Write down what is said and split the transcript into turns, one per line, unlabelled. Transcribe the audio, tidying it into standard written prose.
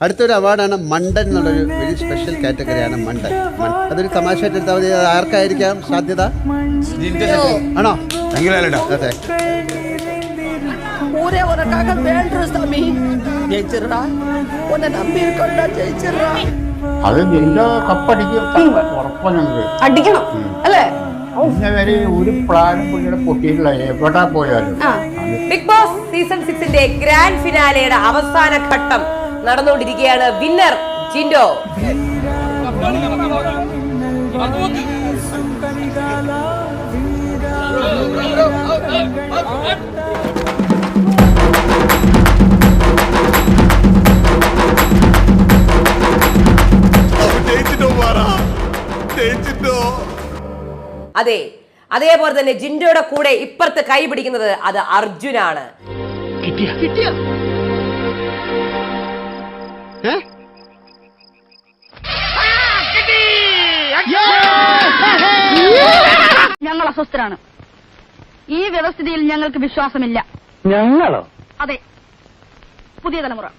അടുത്തൊരു അവാർഡാണ് മണ്ടൻ എന്നുള്ളൊരു വെരി സ്പെഷ്യൽ കാറ്റഗറിയാണ് മണ്ടൻ. അതൊരു തമാശയായിട്ട് എടുത്താൽ മതി. ആർക്കായിരിക്കാം സാധ്യത? ആണോ? അതെ.
ஊரே உனக்காக வேண்டுற சாமி. ஜெயிச்சிடுறா, உன்னை நம்பி இருக்கோம்டா, ஜெயிச்சிடுறா.
അത് ജിൻഡോ കപ്പടിക്കും ഉറപ്പുണ്ട്.
അടിക്കണം അല്ലേ?
ഇന്ന വരെ ഒരു പ്ലാനും പുള്ളിയുടെ പൊട്ടിയിട്ടില്ല, എവിടെ പോയാലും.
ബിഗ് ബോസ് സീസൺ 6ന്റെ ഗ്രാൻഡ് ഫിനാലെയുടെ അവസാന ഘട്ടം നടന്നുകൊണ്ടിരിക്കുകയാണ്. വിന്നർ ജിൻഡോ. അതെ, അതേപോലെ തന്നെ ജിൻഡോയുടെ കൂടെ ഇപ്പുറത്ത് കൈ പിടിക്കുന്നത് അത് അർജുനാണ്.
ഞങ്ങൾ അസ്വസ്ഥരാണ്. ഈ വ്യവസ്ഥിതിയിൽ ഞങ്ങൾക്ക് വിശ്വാസമില്ല.
ഞങ്ങളോ?
അതെ, പുതിയ തലമുറ.